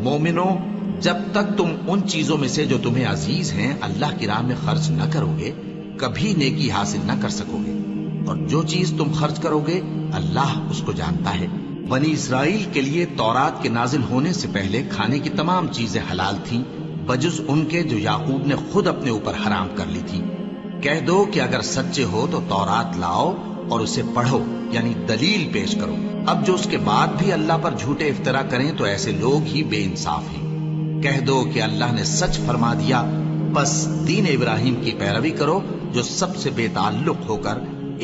مومنو، جب تک تم ان چیزوں میں سے جو تمہیں عزیز ہیں اللہ کی راہ میں خرچ نہ کرو گے کبھی نیکی حاصل نہ کر سکو گے، اور جو چیز تم خرچ کرو گے اللہ اس کو جانتا ہے۔ بنی اسرائیل کے لیے تورات کے نازل ہونے سے پہلے کھانے کی تمام چیزیں حلال تھیں بجز ان کے جو یعقوب نے خود اپنے اوپر حرام کر لی تھی۔ کہہ دو کہ اگر سچے ہو تو تورات لاؤ اور اسے پڑھو، یعنی دلیل پیش کرو۔ اب جو اس کے بعد بھی اللہ پر جھوٹے افطرا کریں تو ایسے لوگ ہی بے انصاف ہیں۔ کہہ دو کہ اللہ نے سچ فرما دیا، بس دین ابراہیم کی پیروی کرو جو سب سے بے تعلق ہو کر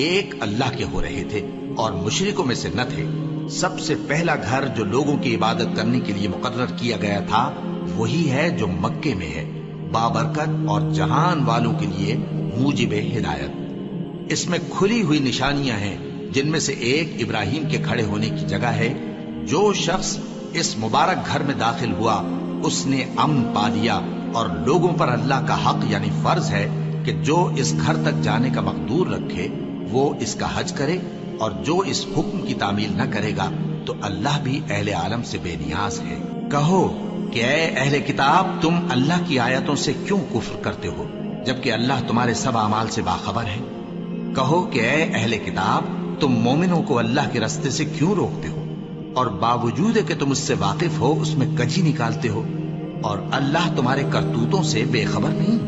ایک اللہ کے ہو رہے تھے اور مشرکوں میں سے نہ تھے۔ سب سے پہلا گھر جو لوگوں کی عبادت کرنے کے لیے مقرر کیا گیا تھا وہی ہے جو مکے میں ہے، بابرکت اور جہان والوں کے لیے موجب ہدایت۔ اس میں کھلی ہوئی نشانیاں ہیں جن میں سے ایک ابراہیم کے کھڑے ہونے کی جگہ ہے۔ جو شخص اس مبارک گھر میں داخل ہوا اس نے امن پا لیا، اور لوگوں پر اللہ کا حق یعنی فرض ہے کہ جو اس گھر تک جانے کا مقدور رکھے وہ اس کا حج کرے، اور جو اس حکم کی تعمیل نہ کرے گا تو اللہ بھی اہل عالم سے بے نیاز ہے۔ کہو کہ اے اہل کتاب، تم اللہ کی آیتوں سے کیوں کفر کرتے ہو جبکہ اللہ تمہارے سب اعمال سے باخبر ہے؟ کہو کہ اے اہل کتاب، تم مومنوں کو اللہ کے راستے سے کیوں روکتے ہو، اور باوجود کہ تم اس سے واقف ہو اس میں کجی نکالتے ہو، اور اللہ تمہارے کرتوتوں سے بے خبر نہیں؟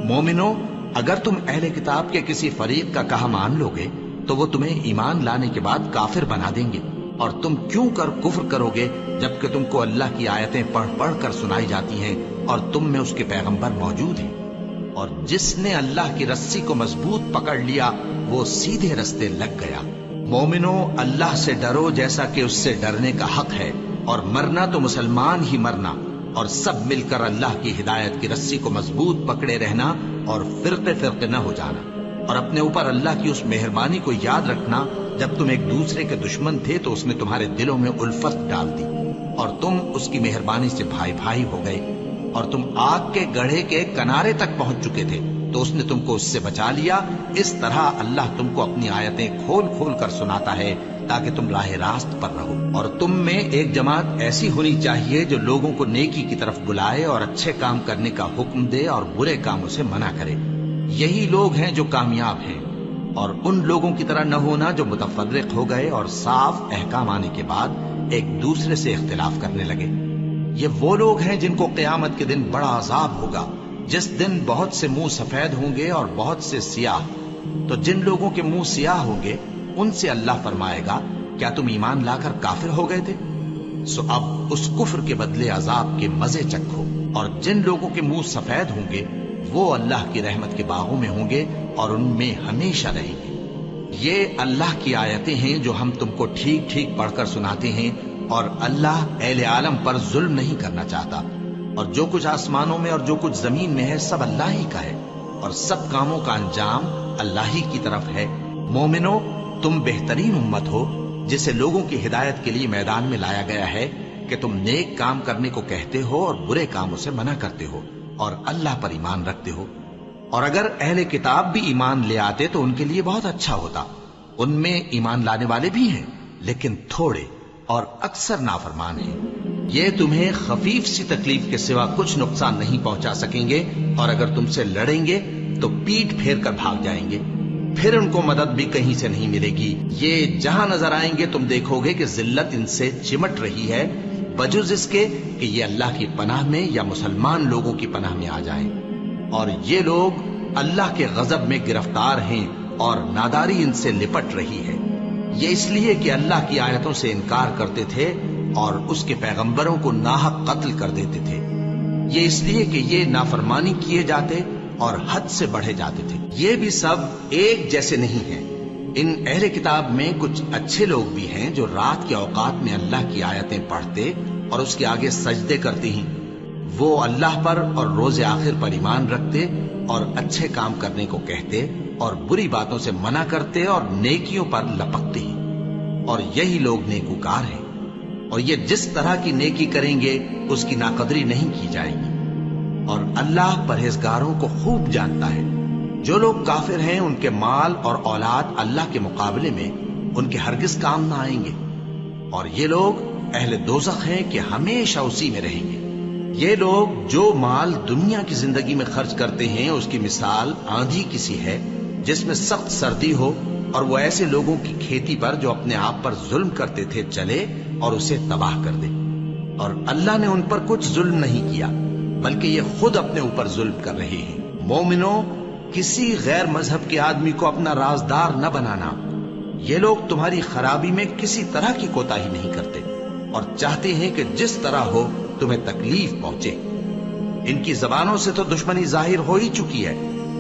مومنو، اگر تم اہل کتاب کے کسی فریق کا کہا مان لو گے تو وہ تمہیں ایمان لانے کے بعد کافر بنا دیں گے، اور تم کیوں کر کفر کرو گے جبکہ تم کو اللہ کی آیتیں پڑھ پڑھ کر سنائی جاتی ہیں اور تم میں اس کے پیغمبر موجود ہیں؟ اور جس نے اللہ کی رسی کو مضبوط پکڑ لیا وہ سیدھے رستے لگ گیا۔ مومنو، اللہ سے ڈرو جیسا کہ اس سے ڈرنے کا حق ہے، اور مرنا تو مسلمان ہی مرنا، اور سب مل کر اللہ کی ہدایت کی رسی کو مضبوط پکڑے رہنا اور فرقے فرقے نہ ہو جانا، اور اپنے اوپر اللہ کی اس مہربانی کو یاد رکھنا جب تم ایک دوسرے کے دشمن تھے تو اس نے تمہارے دلوں میں الفت ڈال دی اور تم اس کی مہربانی سے بھائی بھائی ہو گئے، اور تم آگ کے گڑھے کے کنارے تک پہنچ چکے تھے تو اس نے تم کو اس سے بچا لیا۔ اس طرح اللہ تم کو اپنی آیتیں کھول کھول کر سناتا ہے تاکہ تم راہ راست پر رہو۔ اور تم میں ایک جماعت ایسی ہونی چاہیے جو لوگوں کو نیکی کی طرف بلائے اور اچھے کام کرنے کا حکم دے اور برے کاموں سے منع کرے۔ یہی لوگ ہیں جو کامیاب ہیں، اور ان لوگوں کی طرح نہ ہونا جو متفرق ہو گئے اور صاف احکام آنے کے بعد ایک دوسرے سے اختلاف کرنے لگے۔ یہ وہ لوگ ہیں جن کو قیامت کے دن بڑا عذاب ہوگا، جس دن بہت سے منہ سفید ہوں گے اور بہت سے سیاہ۔ تو جن لوگوں کے منہ سیاہ ہوں گے ان سے اللہ فرمائے گا، کیا تم ایمان لا کر کافر ہو گئے تھے؟ سو اب اس کفر کے بدلے عذاب کے مزے چکھو۔ اور جن لوگوں کے منہ سفید ہوں گے وہ اللہ کی رحمت کے باغوں میں ہوں گے اور ان میں ہمیشہ رہیں گے۔ یہ اللہ کی آیتیں ہیں جو ہم تم کو ٹھیک ٹھیک پڑھ کر سناتے ہیں، اور اللہ اہل عالم پر ظلم نہیں کرنا چاہتا، اور جو کچھ آسمانوں میں اور جو کچھ زمین میں ہے سب اللہ ہی کا ہے، اور سب کاموں کا انجام اللہ ہی کی طرف ہے۔ مومنو، تم بہترین امت ہو جسے لوگوں کی ہدایت کے لیے میدان میں لایا گیا ہے کہ تم نیک کام کرنے کو کہتے ہو اور برے کاموں سے منع کرتے ہو اور اللہ پر ایمان رکھتے ہو۔ اور اگر اہل کتاب بھی ایمان لے آتے تو ان کے لیے بہت اچھا ہوتا، ان میں ایمان لانے والے بھی ہیں لیکن تھوڑے اور اکثر نافرمان ہیں۔ یہ تمہیں خفیف سی تکلیف کے سوا کچھ نقصان نہیں پہنچا سکیں گے، اور اگر تم سے لڑیں گے تو پیٹ پھیر کر بھاگ جائیں گے، پھر ان کو مدد بھی کہیں سے نہیں ملے گی۔ یہ جہاں نظر آئیں گے تم دیکھو گے کہ ذلت ان سے چمٹ رہی ہے، بجز اس کے کہ یہ اللہ کی پناہ میں یا مسلمان لوگوں کی پناہ میں آ جائیں۔ اور یہ لوگ اللہ کے غضب میں گرفتار ہیں اور ناداری ان سے لپٹ رہی ہے۔ یہ اس لیے کہ اللہ کی آیتوں سے انکار کرتے تھے اور اس کے پیغمبروں کو ناحق قتل کر دیتے تھے۔ یہ اس لیے کہ یہ نافرمانی کیے جاتے اور حد سے بڑھے جاتے تھے۔ یہ بھی سب ایک جیسے نہیں ہیں۔ ان اہل کتاب میں کچھ اچھے لوگ بھی ہیں جو رات کے اوقات میں اللہ کی آیتیں پڑھتے اور اس کے آگے سجدے کرتے ہیں۔ وہ اللہ پر اور روز آخر پر ایمان رکھتے اور اچھے کام کرنے کو کہتے اور بری باتوں سے منع کرتے اور نیکیوں پر لپکتے ہیں، اور یہی لوگ نیکوکار ہیں۔ اور یہ جس طرح کی نیکی کریں گے اس کی ناقدری نہیں کی جائے گی، اور اللہ پرہیزگاروں کو خوب جانتا ہے۔ جو لوگ کافر ہیں ان کے مال اور اولاد اللہ کے مقابلے میں ان کے ہرگز کام نہ آئیں گے، اور یہ لوگ اہل دوزخ ہیں کہ ہمیشہ اسی میں رہیں گے۔ یہ لوگ جو مال دنیا کی زندگی میں خرچ کرتے ہیں اس کی مثال آندھی کسی ہے جس میں سخت سردی ہو اور وہ ایسے لوگوں کی کھیتی پر جو اپنے آپ پر ظلم کرتے تھے چلے اور اسے تباہ کر دے۔ اور اللہ نے ان پر کچھ ظلم نہیں کیا بلکہ یہ خود اپنے اوپر ظلم کر رہے ہیں۔ مومنوں، کسی غیر مذہب کے آدمی کو اپنا رازدار نہ بنانا۔ یہ لوگ تمہاری خرابی میں کسی طرح کی کوتاہی نہیں کرتے اور چاہتے ہیں کہ جس طرح ہو تمہیں تکلیف پہنچے۔ ان کی زبانوں سے تو دشمنی ظاہر ہو ہی چکی ہے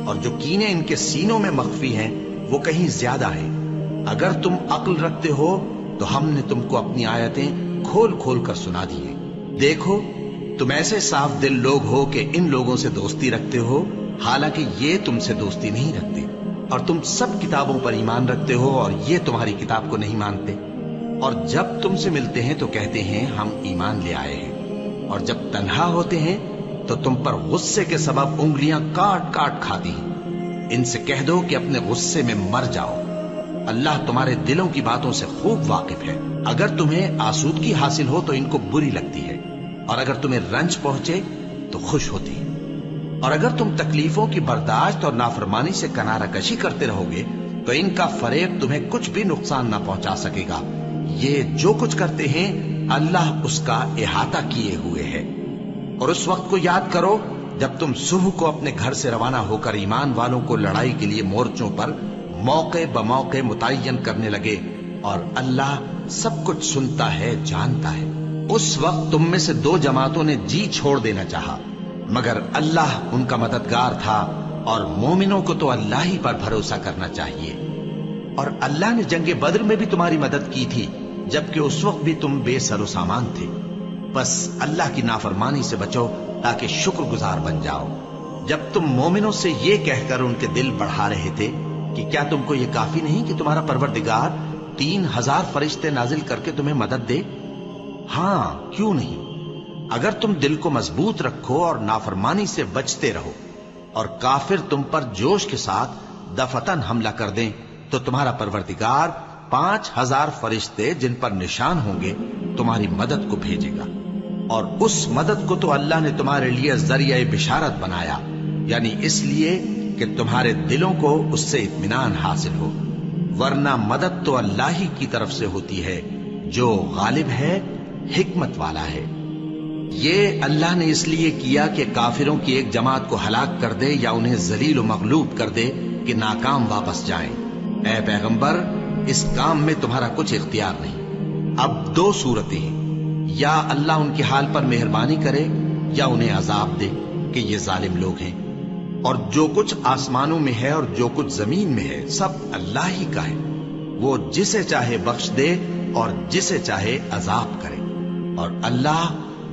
اور جو کینے ان کے سینوں میں مخفی ہیں وہ کہیں زیادہ ہیں۔ اگر تم عقل رکھتے ہو تو ہم نے تم کو اپنی آیتیں کھول کھول کر سنا دی ہیں۔ دیکھو، تم ایسے صاف دل لوگ ہو کہ ان لوگوں سے دوستی رکھتے ہو حالانکہ یہ تم سے دوستی نہیں رکھتے، اور تم سب کتابوں پر ایمان رکھتے ہو اور یہ تمہاری کتاب کو نہیں مانتے، اور جب تم سے ملتے ہیں تو کہتے ہیں ہم ایمان لے آئے ہیں، اور جب تنہا ہوتے ہیں تو تم پر غصے کے سبب انگلیاں کاٹ کاٹ کھاتی ہیں۔ ان سے کہہ دو کہ اپنے غصے میں مر جاؤ، اللہ تمہارے دلوں کی باتوں سے خوب واقف ہے۔ اگر تمہیں آسودگی حاصل ہو تو ان کو بری لگتی ہے، اور اگر تمہیں رنج پہنچے تو خوش ہوتی ہے، اور اگر تم تکلیفوں کی برداشت اور نافرمانی سے کنارہ کشی کرتے رہو گے تو ان کا فریب تمہیں کچھ بھی نقصان نہ پہنچا سکے گا۔ یہ جو کچھ کرتے ہیں اللہ اس کا احاطہ کیے ہوئے ہے۔ اور اس وقت کو یاد کرو جب تم صبح کو اپنے گھر سے روانہ ہو کر ایمان والوں کو لڑائی کے لیے مورچوں پر موقع بموقع متعین کرنے لگے، اور اللہ سب کچھ سنتا ہے، جانتا ہے۔ اس وقت تم میں سے دو جماعتوں نے جی چھوڑ دینا چاہا، مگر اللہ ان کا مددگار تھا، اور مومنوں کو تو اللہ ہی پر بھروسہ کرنا چاہیے۔ اور اللہ نے جنگ بدر میں بھی تمہاری مدد کی تھی جبکہ اس وقت بھی تم بے سر و سامان تھے۔ بس اللہ کی نافرمانی سے بچو تاکہ شکر گزار بن جاؤ۔ جب تم مومنوں سے یہ کہہ کر ان کے دل بڑھا رہے تھے کہ کیا تم کو یہ کافی نہیں کہ تمہارا پروردگار 3000 فرشتے نازل کر کے تمہیں مدد دے؟ ہاں، کیوں نہیں؟ اگر تم دل کو مضبوط رکھو اور نافرمانی سے بچتے رہو اور کافر تم پر جوش کے ساتھ دفتن حملہ کر دیں تو تمہارا پروردگار 5000 فرشتے جن پر نشان ہوں گے تمہاری مدد کو بھیجے گا، اور اس مدد کو تو اللہ نے تمہارے لیے ذریعہ بشارت بنایا، یعنی اس لیے کہ تمہارے دلوں کو اس سے اطمینان حاصل ہو، ورنہ مدد تو اللہ ہی کی طرف سے ہوتی ہے جو غالب ہے، حکمت والا ہے۔ یہ اللہ نے اس لیے کیا کہ کافروں کی ایک جماعت کو ہلاک کر دے یا انہیں ذلیل و مغلوب کر دے کہ ناکام واپس جائیں۔ اے پیغمبر، اس کام میں تمہارا کچھ اختیار نہیں۔ اب دو صورتیں ہیں، یا اللہ ان کے حال پر مہربانی کرے یا انہیں عذاب دے کہ یہ ظالم لوگ ہیں، اور جو کچھ آسمانوں میں ہے اور جو کچھ زمین میں ہے سب اللہ ہی کا ہے، وہ جسے چاہے بخش دے اور جسے چاہے عذاب کرے، اور اللہ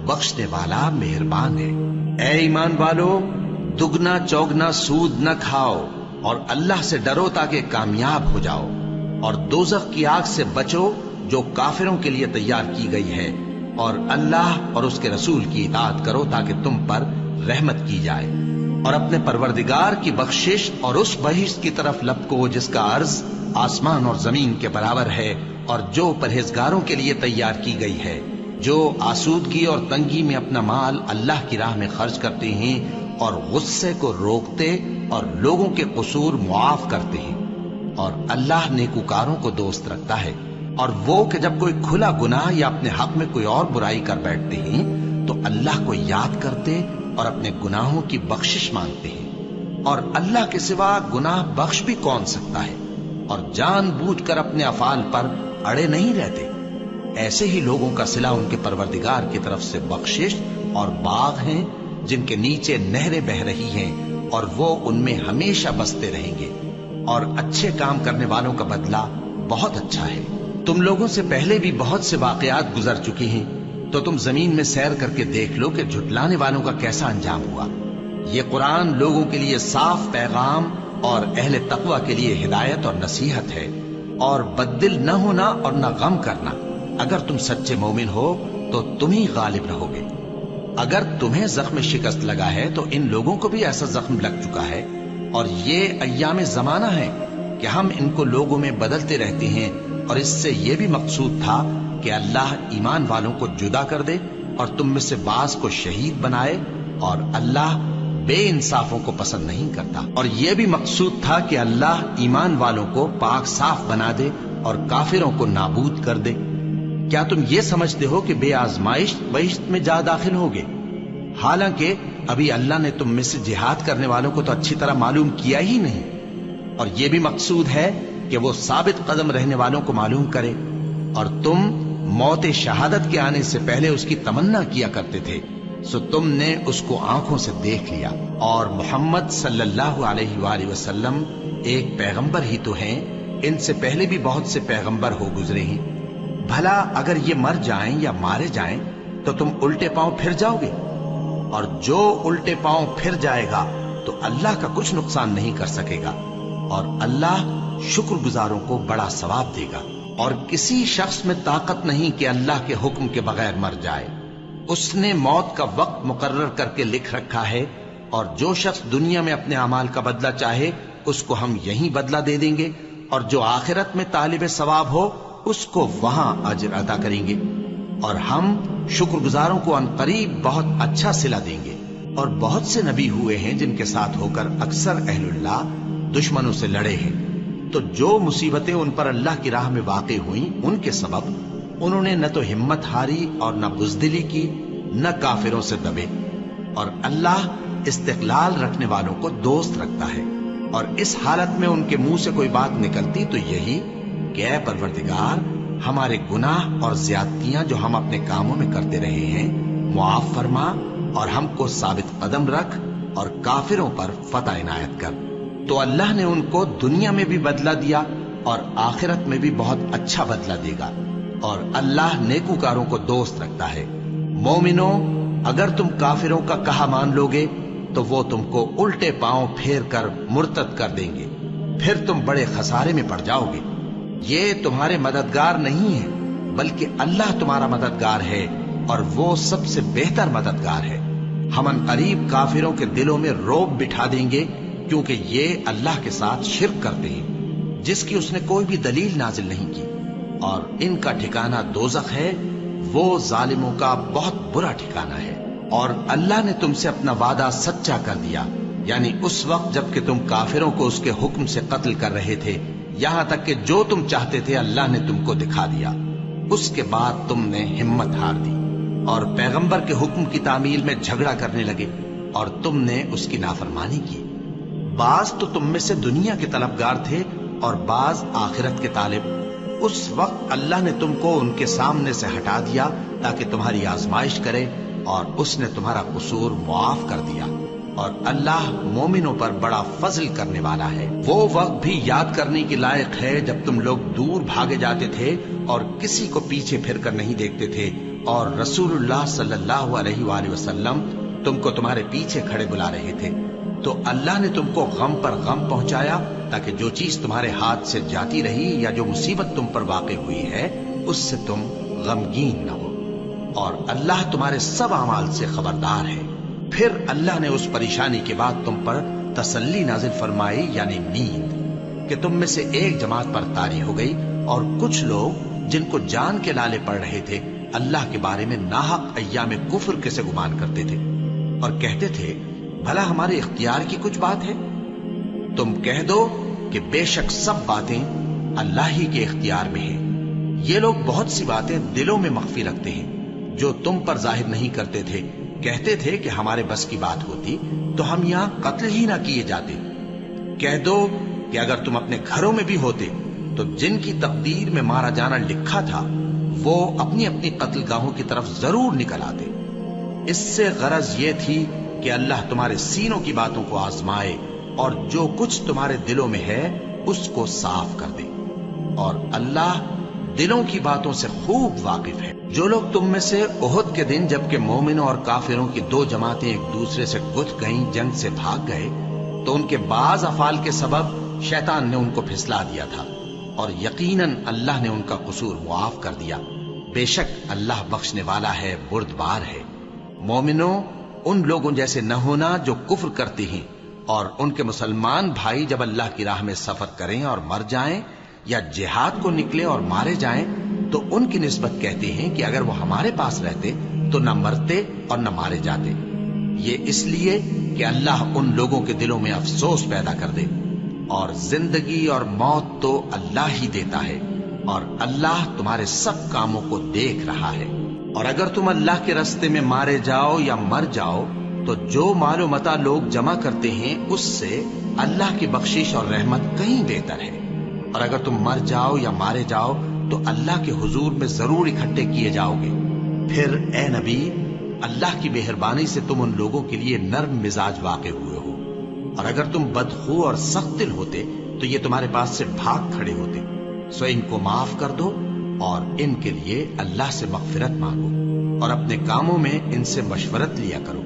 بخشنے والا مہربان ہے۔ اے ایمان والو، دگنا چوگنا سود نہ کھاؤ اور اللہ سے ڈرو تاکہ کامیاب ہو جاؤ، اور دوزخ کی آگ سے بچو جو کافروں کے لیے تیار کی گئی ہے، اور اللہ اور اس کے رسول کی اطاعت کرو تاکہ تم پر رحمت کی جائے، اور اپنے پروردگار کی بخشش اور اس بہشت کی طرف لپکو جس کا عرض آسمان اور زمین کے برابر ہے، اور جو پرہیزگاروں کے لیے تیار کی گئی ہے، جو آسودگی اور تنگی میں اپنا مال اللہ کی راہ میں خرچ کرتے ہیں اور غصے کو روکتے اور لوگوں کے قصور معاف کرتے ہیں، اور اللہ نیکوکاروں کو دوست رکھتا ہے۔ اور وہ کہ جب کوئی کھلا گناہ یا اپنے حق میں کوئی اور برائی کر بیٹھتے ہیں تو اللہ کو یاد کرتے اور اپنے گناہوں کی بخشش مانگتے ہیں، اور اللہ کے سوا گناہ بخش بھی کون سکتا ہے، اور جان بوجھ کر اپنے افعال پر اڑے نہیں رہتے۔ ایسے ہی لوگوں کا صلہ ان کے پروردگار کی طرف سے بخشش اور باغ ہیں جن کے نیچے نہریں بہ رہی ہیں، اور وہ ان میں ہمیشہ بستے رہیں گے، اور اچھے کام کرنے والوں کا بدلہ بہت اچھا ہے۔ تم لوگوں سے پہلے بھی بہت سے واقعات گزر چکے ہیں، تو تم زمین میں سیر کر کے دیکھ لو کہ جھٹلانے والوں کا کیسا انجام ہوا۔ یہ قرآن لوگوں کے لیے صاف پیغام اور اہل تقوی کے لیے ہدایت اور نصیحت ہے، اور بددل نہ ہونا اور نہ غم کرنا۔ اگر تم سچے مومن ہو تو تم ہی غالب رہو گے۔ اگر تمہیں زخم شکست لگا ہے تو ان لوگوں کو بھی ایسا زخم لگ چکا ہے، اور یہ ایام زمانہ ہے کہ ہم ان کو لوگوں میں بدلتے رہتے ہیں، اور اس سے یہ بھی مقصود تھا کہ اللہ ایمان والوں کو جدا کر دے اور تم میں سے بعض کو شہید بنائے، اور اللہ بے انصافوں کو پسند نہیں کرتا۔ اور یہ بھی مقصود تھا کہ اللہ ایمان والوں کو پاک صاف بنا دے اور کافروں کو نابود کر دے۔ کیا تم یہ سمجھتے ہو کہ بے آزمائش بہشت میں جا داخل ہوگے؟ حالانکہ ابھی اللہ نے تم میں سے جہاد کرنے والوں کو تو اچھی طرح معلوم کیا ہی نہیں، اور یہ بھی مقصود ہے کہ وہ ثابت قدم رہنے والوں کو معلوم کرے، اور تم موت شہادت کے آنے سے پہلے اس کی تمنا کیا کرتے تھے، سو تم نے اس کو آنکھوں سے دیکھ لیا۔ اور محمد صلی اللہ علیہ وآلہ وسلم ایک پیغمبر ہی تو ہیں، ان سے پہلے بھی بہت سے پیغمبر ہو گزرے ہیں۔ بھلا اگر یہ مر جائیں یا مارے جائیں تو تم الٹے پاؤں پھر جاؤ گے؟ اور جو الٹے پاؤں پھر جائے گا تو اللہ کا کچھ نقصان نہیں کر سکے گا، اور اللہ شکر گزاروں کو بڑا ثواب دے گا۔ اور کسی شخص میں طاقت نہیں کہ اللہ کے حکم کے بغیر مر جائے، اس نے موت کا وقت مقرر کر کے لکھ رکھا ہے، اور جو شخص دنیا میں اپنے اعمال کا بدلہ چاہے اس کو ہم یہیں بدلہ دے دیں گے، اور جو آخرت میں طالب ثواب ہو اس کو وہاں اجر عطا کریں گے، اور ہم شکر گزاروں کو عنقریب بہت اچھا صلہ دیں گے۔ اور بہت سے نبی ہوئے ہیں جن کے ساتھ ہو کر اکثر اہل اللہ دشمنوں سے لڑے ہیں، تو جو مصیبتیں ان پر اللہ کی راہ میں واقع ہوئیں ان کے سبب انہوں نے نہ تو ہمت ہاری اور نہ بزدلی کی، نہ کافروں سے دبے، اور اللہ استقلال رکھنے والوں کو دوست رکھتا ہے۔ اور اس حالت میں ان کے منہ سے کوئی بات نکلتی تو یہی کہ اے پروردگار، ہمارے گناہ اور زیادتیاں جو ہم اپنے کاموں میں کرتے رہے ہیں معاف فرما، اور ہم کو ثابت قدم رکھ، اور کافروں پر فتح عنایت کر۔ تو اللہ نے ان کو دنیا میں بھی بدلہ دیا اور آخرت میں بھی بہت اچھا بدلہ دے گا، اور اللہ نیکوکاروں کو دوست رکھتا ہے۔ مومنو، اگر تم کافروں کا کہا مان لوگے تو وہ تم کو الٹے پاؤں پھیر کر مرتد کر دیں گے، پھر تم بڑے خسارے میں پڑ جاؤ گے۔ یہ تمہارے مددگار نہیں ہے بلکہ اللہ تمہارا مددگار ہے، اور وہ سب سے بہتر مددگار ہے۔ ہم عنقریب کافروں کے دلوں میں رعب بٹھا دیں گے، کیونکہ یہ اللہ کے ساتھ شرک کرتے ہیں جس کی اس نے کوئی بھی دلیل نازل نہیں کی، اور ان کا ٹھکانہ دوزخ ہے، وہ ظالموں کا بہت برا ٹھکانہ ہے۔ اور اللہ نے تم سے اپنا وعدہ سچا کر دیا، یعنی اس وقت جب کہ تم کافروں کو اس کے حکم سے قتل کر رہے تھے، یہاں تک کہ جو تم چاہتے تھے اللہ نے تم کو دکھا دیا، اس کے بعد تم نے ہمت ہار دی اور پیغمبر کے حکم کی تعمیل میں جھگڑا کرنے لگے، اور تم نے اس کی نافرمانی کی۔ بعض تو تم میں سے دنیا کے طلبگار تھے اور بعض آخرت کے طالب۔ اس وقت اللہ نے تم کو ان کے سامنے سے ہٹا دیا تاکہ تمہاری آزمائش کرے، اور اس نے تمہارا قصور معاف کر دیا، اور اللہ مومنوں پر بڑا فضل کرنے والا ہے۔ وہ وقت بھی یاد کرنے کے لائق ہے جب تم لوگ دور بھاگے جاتے تھے اور کسی کو پیچھے پھر کر نہیں دیکھتے تھے، اور رسول اللہ صلی اللہ علیہ وآلہ وسلم تم کو تمہارے پیچھے کھڑے بلا رہے تھے، تو اللہ نے تم کو غم پر غم پہنچایا تاکہ جو چیز تمہارے ہاتھ سے جاتی رہی یا جو مصیبت تم پر واقع ہوئی ہے اس سے تم غمگین نہ ہو، اور اللہ تمہارے سب اعمال سے خبردار ہے۔ پھر اللہ نے اس پریشانی کے بعد تم پر تسلی نازل فرمائی، یعنی نیند، کہ تم میں سے ایک جماعت پر طاری ہو گئی، اور کچھ لوگ جن کو جان کے لالے پڑ رہے تھے اللہ کے بارے میں ناحق ایام کفر کے سے گمان کرتے تھے، اور کہتے تھے بھلا ہمارے اختیار کی کچھ بات ہے؟ تم کہہ دو کہ بے شک سب باتیں اللہ ہی کے اختیار میں ہیں۔ یہ لوگ بہت سی باتیں دلوں میں مخفی رکھتے ہیں جو تم پر ظاہر نہیں کرتے تھے۔ کہتے تھے کہ ہمارے بس کی بات ہوتی تو ہم یہاں قتل ہی نہ کیے جاتے۔ کہہ دو کہ اگر تم اپنے گھروں میں بھی ہوتے تو جن کی تقدیر میں مارا جانا لکھا تھا وہ اپنی اپنی قتل گاہوں کی طرف ضرور نکل آتے۔ اس سے غرض یہ تھی کہ اللہ تمہارے سینوں کی باتوں کو آزمائے اور جو کچھ تمہارے دلوں میں ہے اس کو صاف کر دے، اور اللہ دلوں کی باتوں سے خوب واقف ہے۔ جو لوگ تم میں سے احد کے دن جبکہ مومنوں اور کافروں کی دو جماعتیں ایک دوسرے سے گتھ گئیں جنگ سے بھاگ گئے تو ان کے بعض افعال کے سبب شیطان نے ان کو پھسلا دیا تھا، اور یقیناً اللہ نے ان کا قصور معاف کر دیا۔ بے شک اللہ بخشنے والا ہے، بردبار ہے۔ مومنوں، ان لوگوں جیسے نہ ہونا جو کفر کرتے ہیں، اور ان کے مسلمان بھائی جب اللہ کی راہ میں سفر کریں اور مر جائیں یا جہاد کو نکلے اور مارے جائیں تو ان کی نسبت کہتے ہیں کہ اگر وہ ہمارے پاس رہتے تو نہ مرتے اور نہ مارے جاتے، یہ اس لیے کہ اللہ ان لوگوں کے دلوں میں افسوس پیدا کر دے، اور زندگی اور موت تو اللہ ہی دیتا ہے، اور اللہ تمہارے سب کاموں کو دیکھ رہا ہے۔ اور اگر تم اللہ کے راستے میں مارے جاؤ یا مر جاؤ تو جو مال و متاع لوگ جمع کرتے ہیں اس سے اللہ کی بخشش اور رحمت کہیں بہتر ہے، اور اگر تم مر جاؤ یا مارے جاؤ تو اللہ کے حضور میں ضرور اکٹھے کیے جاؤ گے۔ پھر اے نبی، اللہ کی مہربانی سے تم ان لوگوں کے لیے نرم مزاج واقع ہوئے ہو، اور اگر تم بدخو اور سخت دل ہوتے تو یہ تمہارے پاس سے بھاگ کھڑے ہوتے، سو ان کو معاف کر دو اور ان کے لیے اللہ سے مغفرت مانگو، اور اپنے کاموں میں ان سے مشورت لیا کرو،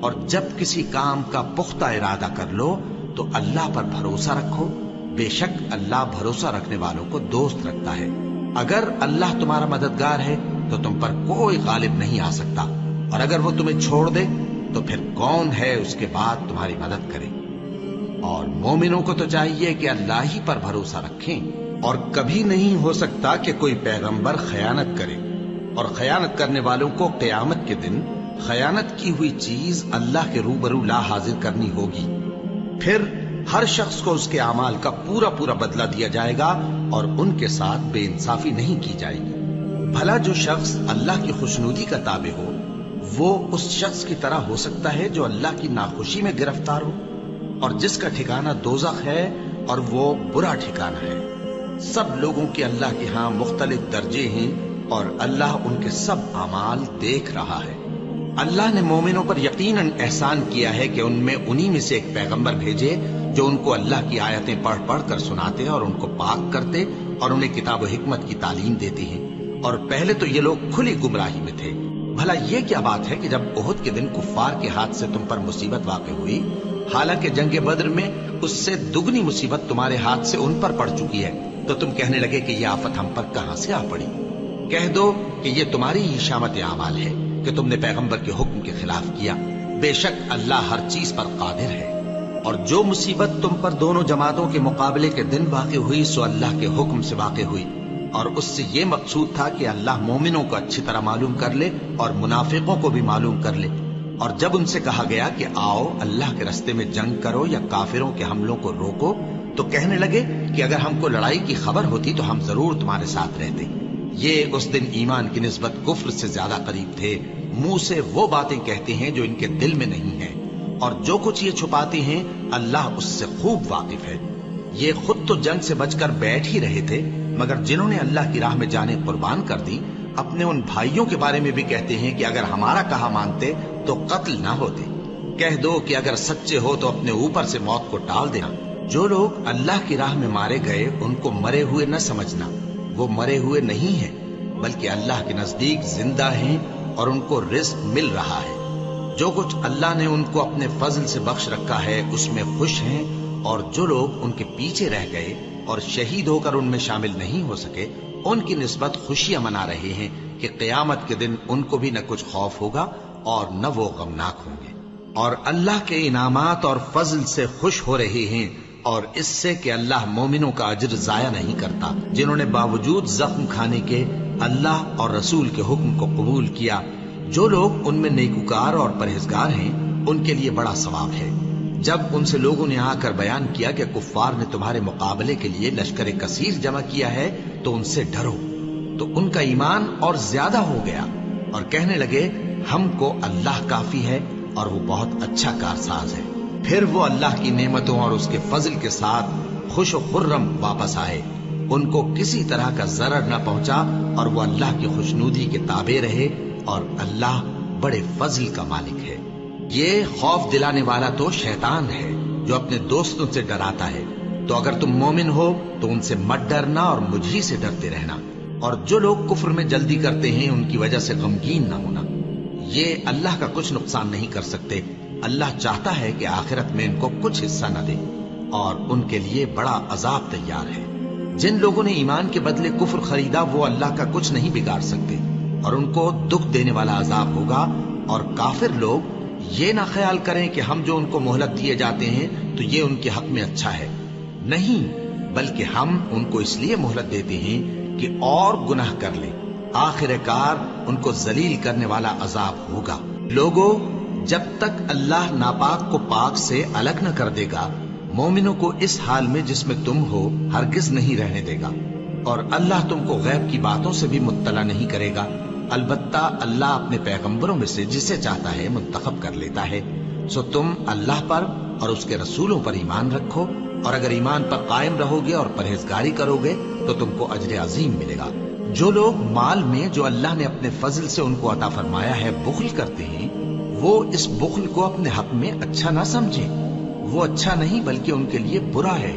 اور جب کسی کام کا پختہ ارادہ کر لو تو اللہ پر بھروسہ رکھو، بے شک اللہ بھروسہ رکھنے والوں کو دوست رکھتا ہے۔ اگر اللہ تمہارا مددگار ہے تو تم پر کوئی غالب نہیں آ سکتا، اور اگر وہ تمہیں چھوڑ دے تو پھر کون ہے اس کے بعد تمہاری مدد کرے۔ اور مومنوں کو تو چاہیے کہ اللہ ہی پر بھروسہ رکھیں، اور کبھی نہیں ہو سکتا کہ کوئی پیغمبر خیانت کرے، اور خیانت کرنے والوں کو قیامت کے دن خیانت کی ہوئی چیز اللہ کے روبرو لا حاضر کرنی ہوگی، پھر ہر شخص کو اس کے اعمال کا پورا پورا بدلہ دیا جائے گا، اور ان کے ساتھ بے انصافی نہیں کی جائے گی۔ بھلا جو شخص اللہ کی خوشنودی کا تابع ہو وہ اس شخص کی طرح ہو سکتا ہے جو اللہ کی ناخوشی میں گرفتار ہو، اور جس کا ٹھکانہ دوزخ ہے اور وہ برا ٹھکانہ ہے۔ سب لوگوں کے اللہ کے ہاں مختلف درجے ہیں، اور اللہ ان کے سب اعمال دیکھ رہا ہے۔ اللہ نے مومنوں پر یقیناً احسان کیا ہے کہ ان میں انہی میں سے ایک پیغمبر بھیجے جو ان کو اللہ کی آیتیں پڑھ پڑھ کر سناتے اور ان کو پاک کرتے اور انہیں کتاب و حکمت کی تعلیم دیتے ہیں، اور پہلے تو یہ لوگ کھلی گمراہی میں تھے۔ بھلا یہ کیا بات ہے کہ جب احد کے دن کفار کے ہاتھ سے تم پر مصیبت واقع ہوئی، حالانکہ جنگ بدر میں اس سے دگنی مصیبت تمہارے ہاتھ سے ان پر پڑ چکی ہے، تو تم کہنے لگے کہ یہ آفت ہم پر کہاں سے آ پڑی؟ کہہ دو کہ یہ تمہاری ہی شامت اعمال ہے کہ تم نے پیغمبر کے حکم کے خلاف کیا، بے شک اللہ ہر چیز پر قادر ہے۔ اور جو مصیبت تم پر دونوں جماعتوں کے مقابلے کے دن واقع ہوئی سو اللہ کے حکم سے واقع ہوئی، اور اس سے یہ مقصود تھا کہ اللہ مومنوں کو اچھی طرح معلوم کر لے اور منافقوں کو بھی معلوم کر لے۔ اور جب ان سے کہا گیا کہ آؤ اللہ کے راستے میں جنگ کرو یا کافروں کے حملوں کو روکو، تو کہنے لگے کہ اگر ہم کو لڑائی کی خبر ہوتی تو ہم ضرور تمہارے ساتھ رہتے۔ یہ اس دن ایمان کی نسبت کفر سے زیادہ قریب تھے، منہ سے وہ باتیں کہتے ہیں جو ان کے دل میں نہیں ہیں، اور جو کچھ یہ چھپاتے ہیں اللہ اس سے خوب واقف ہے۔ یہ خود تو جنگ سے بچ کر بیٹھ ہی رہے تھے، مگر جنہوں نے اللہ کی راہ میں جانیں قربان کر دی اپنے ان بھائیوں کے بارے میں بھی کہتے ہیں کہ اگر ہمارا کہا مانتے تو قتل نہ ہوتے۔ کہہ دو کہ اگر سچے ہو تو اپنے اوپر سے موت کو ٹال دینا۔ جو لوگ اللہ کی راہ میں مارے گئے ان کو مرے ہوئے نہ سمجھنا، وہ مرے ہوئے نہیں ہیں بلکہ اللہ کے نزدیک زندہ ہیں اور ان کو رزق مل رہا ہے۔ جو کچھ اللہ نے ان کو اپنے فضل سے بخش رکھا ہے اس میں خوش ہیں، اور جو لوگ ان کے پیچھے رہ گئے اور شہید ہو کر ان میں شامل نہیں ہو سکے ان کی نسبت خوشیاں منا رہے ہیں کہ قیامت کے دن ان کو بھی نہ کچھ خوف ہوگا اور نہ وہ غمناک ہوں گے، اور اللہ کے انعامات اور فضل سے خوش ہو رہے ہیں، اور اس سے کہ اللہ مومنوں کا اجر ضائع نہیں کرتا جنہوں نے باوجود زخم کھانے کے اللہ اور رسول کے حکم کو قبول کیا۔ جو لوگ ان میں نیکوکار اور پرہیزگار ہیں ان کے لیے بڑا ثواب ہے۔ جب ان سے لوگوں نے آ کر بیان کیا کہ کفار نے تمہارے مقابلے کے لیے لشکر کثیر جمع کیا ہے تو ان سے ڈرو، تو ان کا ایمان اور زیادہ ہو گیا، اور کہنے لگے ہم کو اللہ کافی ہے اور وہ بہت اچھا کارساز ہے۔ پھر وہ اللہ کی نعمتوں اور اس کے فضل کے ساتھ خوش و خرم واپس آئے، ان کو کسی طرح کا ضرر نہ پہنچا، اور وہ اللہ کی خوشنودی کے تابع رہے، اور اللہ بڑے فضل کا مالک ہے۔ یہ خوف دلانے والا تو شیطان ہے جو اپنے دوستوں سے ڈراتا ہے، تو اگر تم مومن ہو تو ان سے مت ڈرنا اور مجھ ہی سے ڈرتے رہنا، اور جو لوگ کفر میں جلدی کرتے ہیں ان کی وجہ سے غمگین نہ ہونا۔ یہ اللہ کا کچھ نقصان نہیں کر سکتے، اللہ چاہتا ہے کہ آخرت میں ان کو کچھ حصہ نہ دے، اور ان کے لیے بڑا عذاب تیار ہے۔ جن لوگوں نے ایمان کے بدلے کفر خریدا وہ اللہ کا کچھ نہیں بگاڑ سکتے، اور ان کو دکھ دینے والا عذاب ہوگا۔ اور کافر لوگ یہ نہ خیال کریں کہ ہم جو ان کو مہلت دیے جاتے ہیں تو یہ ان کے حق میں اچھا ہے، نہیں، بلکہ ہم ان کو اس لیے مہلت دیتے ہیں کہ اور گناہ کر لیں، آخر کار ان کو ذلیل کرنے والا عذاب ہوگا۔ لوگوں، جب تک اللہ ناپاک کو پاک سے الگ نہ کر دے گا، مومنوں کو اس حال میں جس میں تم ہو ہرگز نہیں رہنے دے گا، اور اللہ تم کو غیب کی باتوں سے بھی مطلع نہیں کرے گا۔ البتہ اللہ اپنے پیغمبروں میں سے جسے چاہتا ہے منتخب کر لیتا ہے۔ سو تم اللہ پر اور اس کے رسولوں پر ایمان رکھو، اور اگر ایمان پر قائم رہو گے اور پرہیزگاری کرو گے تو تم کو اجر عظیم ملے گا۔ جو لوگ مال میں جو اللہ نے اپنے فضل سے ان کو عطا فرمایا ہے بخل کرتے ہیں، وہ اس بخل کو اپنے حق میں اچھا نہ سمجھیں۔ وہ اچھا نہیں بلکہ ان کے لیے برا ہے۔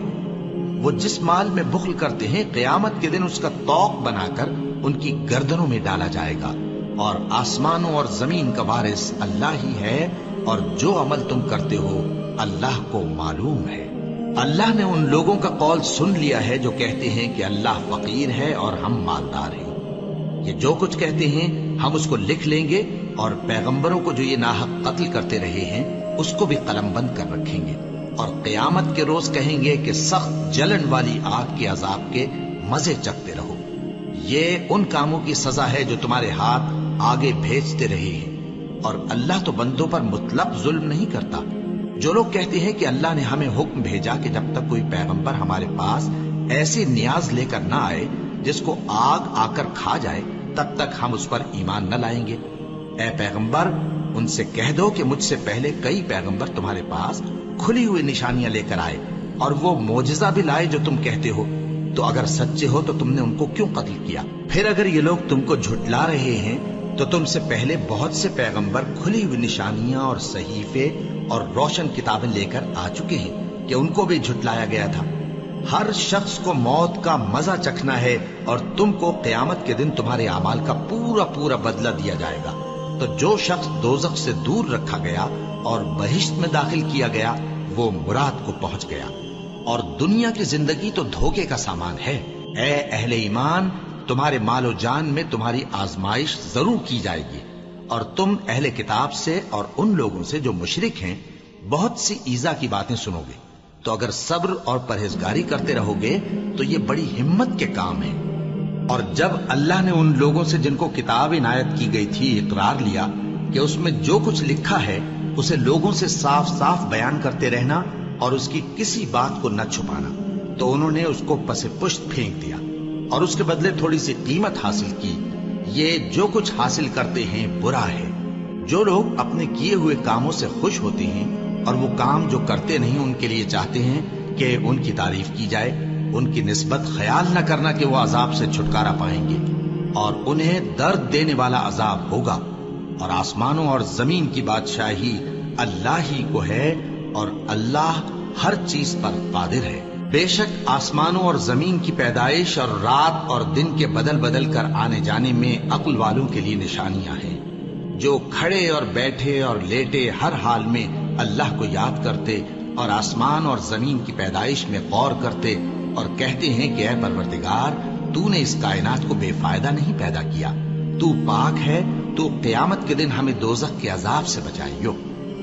وہ جس مال میں بخل کرتے ہیں قیامت کے دن اس کا طوق بنا کر ان کی گردنوں میں ڈالا جائے گا، اور آسمانوں اور زمین کا وارث اللہ ہی ہے، اور جو عمل تم کرتے ہو اللہ کو معلوم ہے۔ اللہ نے ان لوگوں کا قول سن لیا ہے جو کہتے ہیں کہ اللہ فقیر ہے اور ہم مالدار ہیں۔ یہ جو کچھ کہتے ہیں ہم اس کو لکھ لیں گے، اور پیغمبروں کو جو یہ ناحق قتل کرتے رہے ہیں اس کو بھی قلم بند کر رکھیں گے، اور قیامت کے روز کہیں گے کہ سخت جلن والی آگ کے عذاب کے مزے چکھتے رہو۔ یہ ان کاموں کی سزا ہے جو تمہارے ہاتھ آگے بھیجتے رہے ہیں، اور اللہ تو بندوں پر مطلق ظلم نہیں کرتا۔ جو لوگ کہتے ہیں کہ اللہ نے ہمیں حکم بھیجا کہ جب تک کوئی پیغمبر ہمارے پاس ایسی نیاز لے کر نہ آئے جس کو آگ آ کر کھا جائے تب تک ہم اس پر ایمان نہ لائیں گے۔ اے پیغمبر، ان سے کہہ دو کہ مجھ سے پہلے کئی پیغمبر تمہارے پاس کھلی ہوئی نشانیاں لے کر آئے، اور وہ معجزہ بھی لائے جو تم کہتے ہو، تو اگر سچے ہو تو تم نے ان کو کیوں قتل کیا؟ پھر اگر یہ لوگ تم کو جھٹلا رہے ہیں تو تم سے پہلے بہت سے پیغمبر کھلی ہوئی نشانیاں اور صحیفے اور روشن کتابیں لے کر آ چکے ہیں کہ ان کو بھی جھٹلایا گیا تھا۔ ہر شخص کو موت کا مزہ چکھنا ہے، اور تم کو قیامت کے دن تمہارے اعمال کا پورا پورا بدلہ دیا جائے گا۔ تو جو شخص دوزخ سے دور رکھا گیا اور بہشت میں داخل کیا گیا وہ مراد کو پہنچ گیا، اور دنیا کی زندگی تو دھوکے کا سامان ہے۔ اے اہل ایمان، تمہارے مال و جان میں تمہاری آزمائش ضرور کی جائے گی، اور تم اہل کتاب سے اور ان لوگوں سے جو مشرک ہیں بہت سی ایذا کی باتیں سنو گے، تو اگر صبر اور پرہیزگاری کرتے رہو گے تو یہ بڑی ہمت کے کام ہیں۔ اور جب اللہ نے ان لوگوں سے جن کو کتاب عنایت کی گئی تھی اقرار لیا کہ اس میں جو کچھ لکھا ہے اسے لوگوں سے صاف صاف بیان کرتے رہنا اور اس کی کسی بات کو نہ چھپانا، تو انہوں نے اس کو پس پشت پھینک دیا اور اس کے بدلے تھوڑی سی قیمت حاصل کی۔ یہ جو کچھ حاصل کرتے ہیں برا ہے۔ جو لوگ اپنے کیے ہوئے کاموں سے خوش ہوتے ہیں اور وہ کام جو کرتے نہیں ان کے لیے چاہتے ہیں کہ ان کی تعریف کی جائے، ان کی نسبت خیال نہ کرنا کہ وہ عذاب سے چھٹکارا پائیں گے، اور انہیں درد دینے والا عذاب ہوگا۔ اور آسمانوں اور زمین کی بادشاہی اللہ ہی کو ہے، اور اللہ ہر چیز پر قادر ہے۔ بے شک آسمانوں اور زمین کی پیدائش اور رات اور دن کے بدل بدل کر آنے جانے میں عقل والوں کے لیے نشانیاں ہیں، جو کھڑے اور بیٹھے اور لیٹے ہر حال میں اللہ کو یاد کرتے اور آسمان اور زمین کی پیدائش میں غور کرتے اور کہتے ہیں کہ اے پروردگار، تو نے اس کائنات کو بے فائدہ نہیں پیدا کیا، تو پاک ہے، تو قیامت کے دن ہمیں دوزخ کے عذاب سے بچائیو۔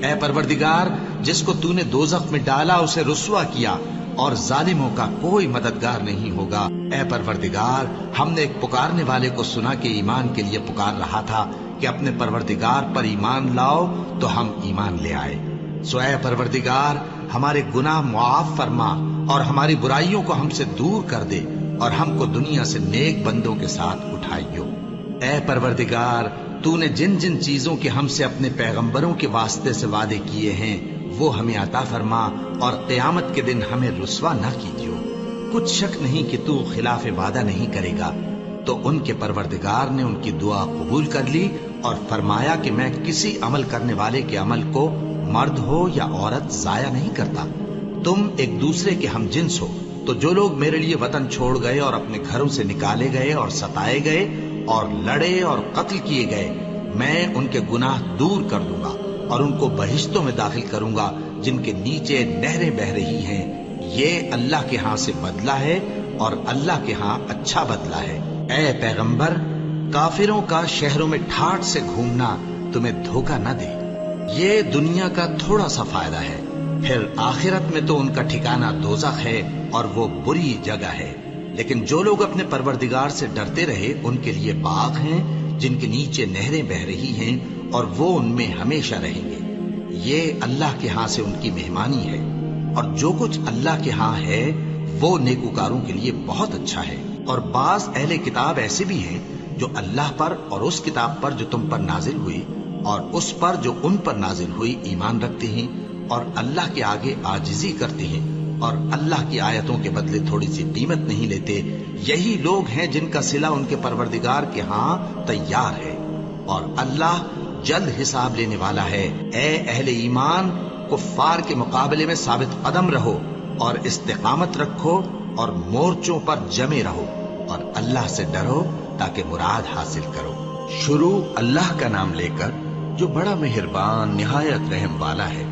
اے پروردگار، جس کو تو نے دوزخ میں ڈالا اسے رسوا کیا، اور ظالموں کا کوئی مددگار نہیں ہوگا۔ اے پروردگار، ہم نے ایک پکارنے والے کو سنا کہ ایمان کے لیے پکار رہا تھا کہ اپنے پروردگار پر ایمان لاؤ، تو ہم ایمان لے آئے۔ سو اے پروردگار، ہمارے گناہ معاف فرما اور ہماری برائیوں کو ہم سے دور کر دے، اور ہم کو دنیا سے نیک بندوں کے ساتھ اٹھائیو۔ اے پروردگار، تو نے جن جن چیزوں کے ہم سے اپنے پیغمبروں کے واسطے سے وعدے کیے ہیں وہ ہمیں عطا فرما، اور قیامت کے دن ہمیں رسوا نہ کیجیو۔ کچھ شک نہیں کہ تو خلاف وعدہ نہیں کرے گا۔ تو ان کے پروردگار نے ان کی دعا قبول کر لی اور فرمایا کہ میں کسی عمل کرنے والے کے عمل کو مرد ہو یا عورت ضائع نہیں کرتا۔ تم ایک دوسرے کے ہم جنس ہو، تو جو لوگ میرے لیے وطن چھوڑ گئے اور اپنے گھروں سے نکالے گئے اور ستائے گئے اور لڑے اور قتل کیے گئے، میں ان کے گناہ دور کر دوں گا اور ان کو بہشتوں میں داخل کروں گا جن کے نیچے نہریں بہہ رہی ہیں۔ یہ اللہ کے ہاں سے بدلہ ہے، اور اللہ کے ہاں اچھا بدلہ ہے۔ اے پیغمبر، کافروں کا شہروں میں ٹھاٹ سے گھومنا تمہیں دھوکہ نہ دے۔ یہ دنیا کا تھوڑا سا فائدہ ہے، پھر آخرت میں تو ان کا ٹھکانہ دوزخ ہے، اور وہ بری جگہ ہے۔ لیکن جو لوگ اپنے پروردگار سے ڈرتے رہے ان کے لیے باغ ہیں جن کے نیچے نہریں بہ رہی ہیں اور وہ ان میں ہمیشہ رہیں گے. یہ اللہ کے ہاں سے ان کی مہمانی ہے، اور جو کچھ اللہ کے ہاں ہے وہ نیکوکاروں کے لیے بہت اچھا ہے. اور بعض اہل کتاب ایسے بھی ہیں جو اللہ پر اور اس کتاب پر جو تم پر نازل ہوئی اور اس پر جو ان پر نازل ہوئی ایمان رکھتے ہیں اور اللہ کے آگے عاجزی کرتے ہیں اور اللہ کی آیتوں کے بدلے تھوڑی سی قیمت نہیں لیتے. یہی لوگ ہیں جن کا صلہ ان کے پروردگار کے ہاں تیار ہے، اور اللہ جلد حساب لینے والا ہے. اے اہل ایمان، کفار کے مقابلے میں ثابت قدم رہو اور استقامت رکھو اور مورچوں پر جمے رہو اور اللہ سے ڈرو تاکہ مراد حاصل کرو. شروع اللہ کا نام لے کر جو بڑا مہربان نہایت رحم والا ہے.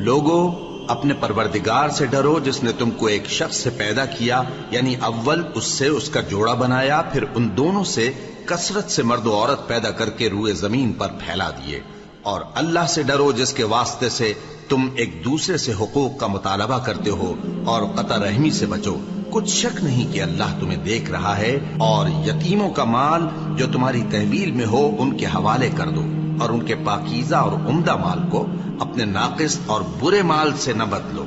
لوگوں، اپنے پروردگار سے ڈرو جس نے تم کو ایک شخص سے پیدا کیا، یعنی اول اس سے اس کا جوڑا بنایا، پھر ان دونوں سے کثرت سے مرد و عورت پیدا کر کے روئے زمین پر پھیلا دیے. اور اللہ سے ڈرو جس کے واسطے سے تم ایک دوسرے سے حقوق کا مطالبہ کرتے ہو، اور قطع رحمی سے بچو. کچھ شک نہیں کہ اللہ تمہیں دیکھ رہا ہے. اور یتیموں کا مال جو تمہاری تحویل میں ہو ان کے حوالے کر دو، اور ان کے پاکیزہ اور عمدہ مال کو اپنے ناقص اور برے مال سے نہ بدلو،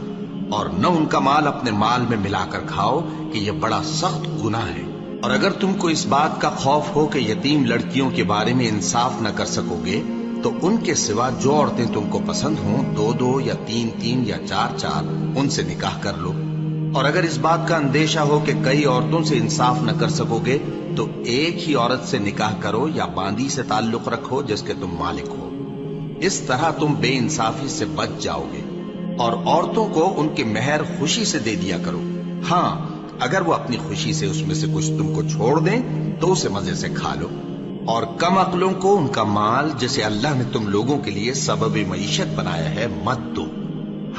اور نہ ان کا مال اپنے مال میں ملا کر کھاؤ کہ یہ بڑا سخت گناہ ہے. اور اگر تم کو اس بات کا خوف ہو کہ یتیم لڑکیوں کے بارے میں انصاف نہ کر سکو گے تو ان کے سوا جو عورتیں تم کو پسند ہوں 2 یا 3 یا 4 ان سے نکاح کر لو. اور اگر اس بات کا اندیشہ ہو کہ کئی عورتوں سے انصاف نہ کر سکو گے تو ایک ہی عورت سے نکاح کرو یا باندی سے تعلق رکھو جس کے تم مالک ہو. اس طرح تم بے انصافی سے بچ جاؤ گے. اور عورتوں کو ان کے مہر خوشی سے دے دیا کرو. ہاں، اگر وہ اپنی خوشی سے اس میں سے کچھ تم کو چھوڑ دیں تو اسے مزے سے کھا لو. اور کم عقلوں کو ان کا مال جسے اللہ نے تم لوگوں کے لیے سبب معیشت بنایا ہے مت دو.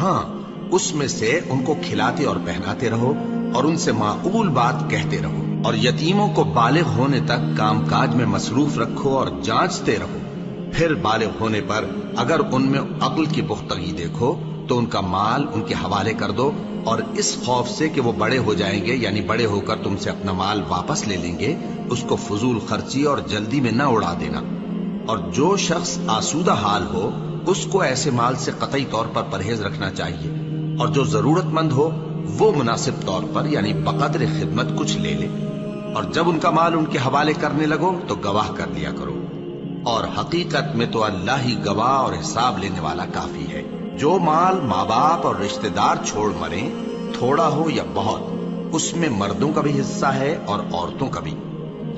ہاں، اس میں سے ان کو کھلاتے اور پہناتے رہو اور ان سے معقول بات کہتے رہو. اور یتیموں کو بالغ ہونے تک کام کاج میں مصروف رکھو اور جانچتے رہو. پھر بالغ ہونے پر اگر ان میں عقل کی پختگی دیکھو تو ان کا مال ان کے حوالے کر دو، اور اس خوف سے کہ وہ بڑے ہو جائیں گے، یعنی بڑے ہو کر تم سے اپنا مال واپس لے لیں گے، اس کو فضول خرچی اور جلدی میں نہ اڑا دینا. اور جو شخص آسودہ حال ہو اس کو ایسے مال سے قطعی طور پر پرہیز رکھنا چاہیے. اور جو ضرورت مند ہو وہ مناسب طور پر یعنی بقدر خدمت کچھ لے لے. اور جب ان کا مال ان کے حوالے کرنے لگو تو گواہ کر لیا کرو. اور حقیقت میں تو اللہ ہی گواہ اور حساب لینے والا کافی ہے. جو مال ماں باپ اور رشتہ دار چھوڑ مریں، تھوڑا ہو یا بہت، اس میں مردوں کا بھی حصہ ہے اور عورتوں کا بھی.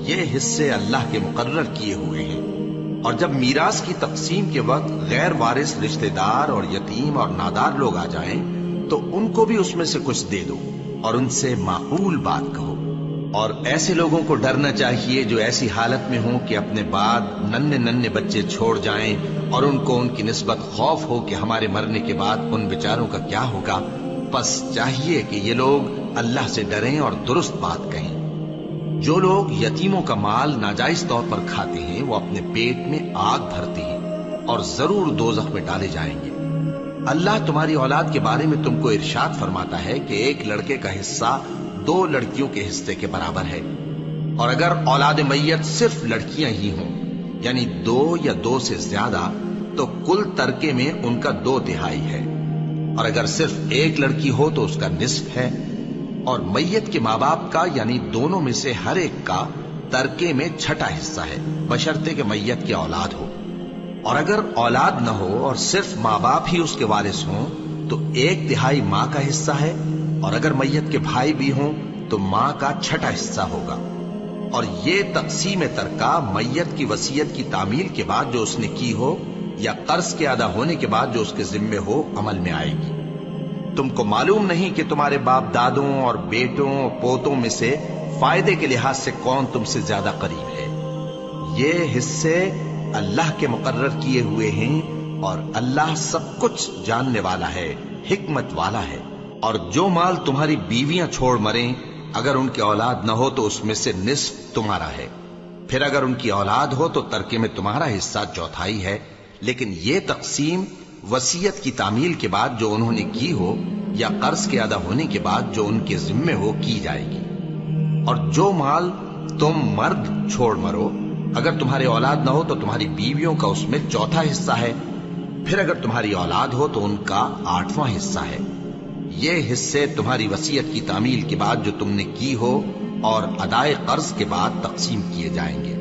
یہ حصے اللہ کے مقرر کیے ہوئے ہیں. اور جب میراث کی تقسیم کے وقت غیر وارث رشتہ دار اور یتیم اور نادار لوگ آ جائیں تو ان کو بھی اس میں سے کچھ دے دو اور ان سے معقول بات کہو. اور ایسے لوگوں کو ڈرنا چاہیے جو ایسی حالت میں ہوں کہ اپنے بعد ننھے بچے چھوڑ جائیں اور ان کو ان کی نسبت خوف ہو کہ ہمارے مرنے کے بعد ان بیچاروں کا کیا ہوگا. پس چاہیے کہ یہ لوگ اللہ سے ڈریں اور درست بات کہیں. جو لوگ یتیموں کا مال ناجائز طور پر کھاتے ہیں وہ اپنے پیٹ میں آگ بھرتے ہیں اور ضرور دوزخ میں ڈالے جائیں گے. اللہ تمہاری اولاد کے بارے میں تم کو ارشاد فرماتا ہے کہ ایک لڑکے کا حصہ 2 لڑکیوں کے حصے کے برابر ہے. اور اگر اولاد میت صرف لڑکیاں ہی ہوں یعنی 2 یا 2 سے زیادہ تو کل ترکے میں ان کا 2/3 ہے. اور اگر صرف ایک لڑکی ہو تو اس کا نصف ہے. اور میت کے ماں باپ کا یعنی دونوں میں سے ہر ایک کا ترکے میں 6واں حصہ ہے بشرطے کہ میت کی اولاد ہو. اور اگر اولاد نہ ہو اور صرف ماں باپ ہی اس کے وارث ہوں تو 1/3 ماں کا حصہ ہے. اور اگر میت کے بھائی بھی ہوں تو ماں کا 6واں حصہ ہوگا. اور یہ تقسیم ترکہ میت کی وصیت کی تعمیل کے بعد جو اس نے کی ہو یا قرض کے ادا ہونے کے بعد جو اس کے ذمے ہو عمل میں آئے گی. تم کو معلوم نہیں کہ تمہارے باپ دادوں اور بیٹوں اور پوتوں میں سے فائدے کے لحاظ سے کون تم سے زیادہ قریب ہے. یہ حصے اللہ کے مقرر کیے ہوئے ہیں اور اللہ سب کچھ جاننے والا ہے، حکمت والا ہے. اور جو مال تمہاری بیویاں چھوڑ مریں اگر ان کی اولاد نہ ہو تو اس میں سے نصف تمہارا ہے. پھر اگر ان کی اولاد ہو تو ترکے میں تمہارا حصہ 1/4 ہے. لیکن یہ تقسیم وصیت کی تعمیل کے بعد جو انہوں نے کی ہو یا قرض کے ادا ہونے کے بعد جو ان کے ذمے ہو کی جائے گی. اور جو مال تم مرد چھوڑ مرو، اگر تمہاری اولاد نہ ہو تو تمہاری بیویوں کا اس میں چوتھا حصہ ہے، پھر اگر تمہاری اولاد ہو تو ان کا 8واں حصہ ہے۔ یہ حصے تمہاری وصیت کی تعمیل کے بعد جو تم نے کی ہو اور ادائے قرض کے بعد تقسیم کیے جائیں گے۔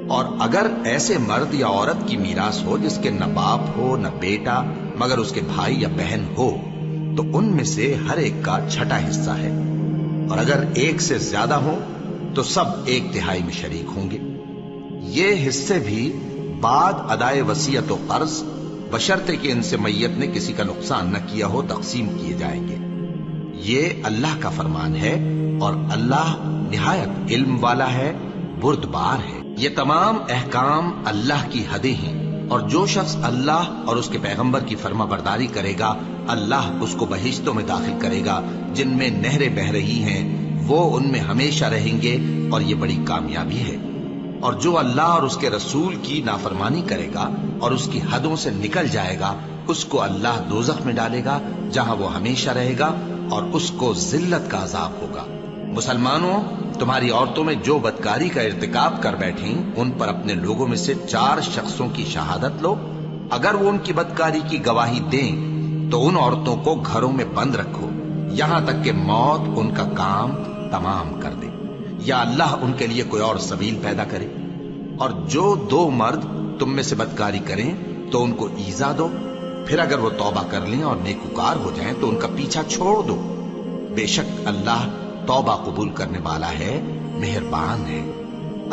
اور اگر ایسے مرد یا عورت کی میراث ہو جس کے نہ باپ ہو نہ بیٹا مگر اس کے بھائی یا بہن ہو، تو ان میں سے ہر ایک کا 6واں حصہ ہے، اور اگر ایک سے زیادہ ہو تو سب 1/3 میں شریک ہوں گے۔ یہ حصے بھی بعد ادائے وصیت و قرض بشرطے کہ ان سے میت نے کسی کا نقصان نہ کیا ہو تقسیم کیے جائیں گے۔ یہ اللہ کا فرمان ہے اور اللہ نہایت علم والا ہے، بردبار ہے۔ یہ تمام احکام اللہ کی حدیں ہیں، اور جو شخص اللہ اور اس کے پیغمبر کی فرما برداری کرے گا اللہ اس کو بہشتوں میں داخل کرے گا جن میں نہریں بہہ رہی ہیں، وہ ان میں ہمیشہ رہیں گے، اور یہ بڑی کامیابی ہے۔ اور جو اللہ اور اس کے رسول کی نافرمانی کرے گا اور اس کی حدوں سے نکل جائے گا اس کو اللہ دوزخ میں ڈالے گا جہاں وہ ہمیشہ رہے گا، اور اس کو ذلت کا عذاب ہوگا۔ مسلمانوں، تمہاری عورتوں میں جو بدکاری کا ارتکاب کر بیٹھیں ان پر اپنے لوگوں میں سے 4 شخصوں کی شہادت لو۔ اگر وہ ان کی بدکاری کی گواہی دیں تو ان عورتوں کو گھروں میں بند رکھو یہاں تک کہ موت ان کا کام تمام کر دے، یا اللہ ان کے لیے کوئی اور سبیل پیدا کرے۔ اور جو 2 مرد تم میں سے بدکاری کریں تو ان کو ایذا دو، پھر اگر وہ توبہ کر لیں اور نیکوکار ہو جائیں تو ان کا پیچھا چھوڑ دو۔ بے شک اللہ توبہ قبول کرنے والا ہے، مہربان ہے۔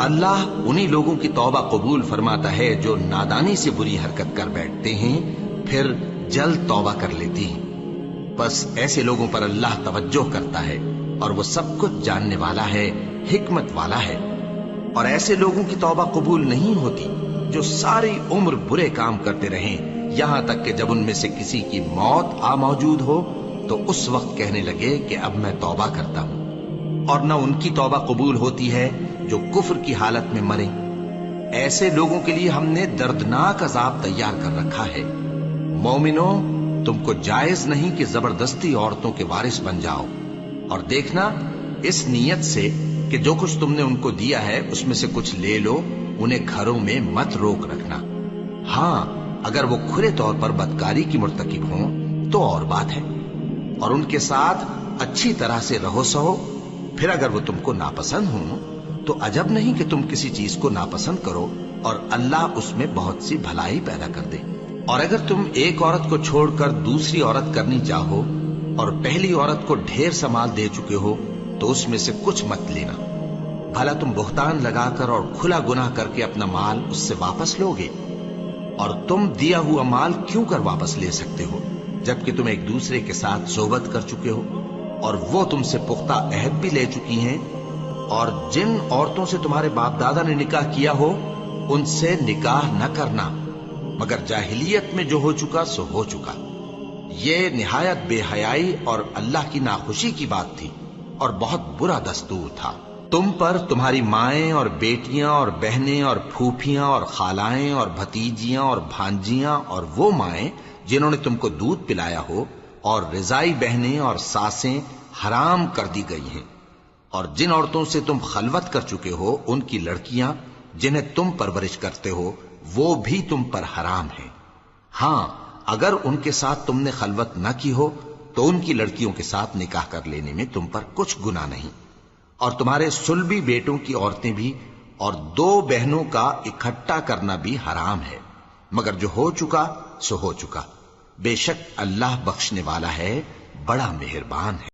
اللہ انہی لوگوں کی توبہ قبول فرماتا ہے جو نادانی سے بری حرکت کر بیٹھتے ہیں پھر جلد توبہ کر لیتی ہیں۔ بس ایسے لوگوں پر اللہ توجہ کرتا ہے اور وہ سب کچھ جاننے والا ہے، حکمت والا ہے۔ اور ایسے لوگوں کی توبہ قبول نہیں ہوتی جو ساری عمر برے کام کرتے رہیں یہاں تک کہ جب ان میں سے کسی کی موت آ موجود ہو تو اس وقت کہنے لگے کہ اب میں توبہ کرتا ہوں۔ اور نہ ان کی توبہ قبول ہوتی ہے جو کفر کی حالت میں مرے۔ ایسے لوگوں کے لیے ہم نے دردناک عذاب تیار کر رکھا ہے۔ مومنوں، تم کو جائز نہیں کہ زبردستی عورتوں کے وارث بن جاؤ، اور دیکھنا اس نیت سے کہ جو کچھ تم نے ان کو دیا ہے اس میں سے کچھ لے لو، انہیں گھروں میں مت روک رکھنا۔ ہاں، اگر وہ کھلے طور پر بدکاری کی مرتکب ہوں تو اور بات ہے، اور ان کے ساتھ اچھی طرح سے رہو سہو۔ پھر اگر وہ تم کو ناپسند ہوں تو عجب نہیں کہ تم کسی چیز کو ناپسند کرو اور اللہ اس میں بہت سی بھلائی پیدا کر دے۔ اور اگر تم ایک عورت کو چھوڑ کر دوسری عورت کرنی چاہو اور پہلی عورت کو ڈھیر سا مال دے چکے ہو تو اس میں سے کچھ مت لینا، بھلا تم بہتان لگا کر اور کھلا گناہ کر کے اپنا مال اس سے واپس لوگے؟ اور تم دیا ہوا مال کیوں کر واپس لے سکتے ہو جبکہ تم ایک دوسرے کے ساتھ صحبت کر چکے ہو اور وہ تم سے پختہ عہد بھی لے چکی ہیں؟ اور جن عورتوں سے تمہارے باپ دادا نے نکاح کیا ہو ان سے نکاح نہ کرنا مگر جاہلیت میں جو ہو چکا سو ہو چکا۔ یہ نہایت بے حیائی اور اللہ کی ناخوشی کی بات تھی اور بہت برا دستور تھا۔ تم پر تمہاری مائیں اور بیٹیاں اور بہنیں اور پھوپھیاں اور خالائیں اور بھتیجیاں اور بھانجیاں اور وہ مائیں جنہوں نے تم کو دودھ پلایا ہو اور رضائی بہنیں اور ساسیں حرام کر دی گئی ہیں، اور جن عورتوں سے تم خلوت کر چکے ہو ان کی لڑکیاں جنہیں تم پرورش کرتے ہو وہ بھی تم پر حرام ہیں۔ ہاں، اگر ان کے ساتھ تم نے خلوت نہ کی ہو تو ان کی لڑکیوں کے ساتھ نکاح کر لینے میں تم پر کچھ گناہ نہیں۔ اور تمہارے صلبی بیٹوں کی عورتیں بھی اور 2 بہنوں کا اکٹھا کرنا بھی حرام ہے، مگر جو ہو چکا سو ہو چکا۔ بے شک اللہ بخشنے والا ہے، بڑا مہربان ہے۔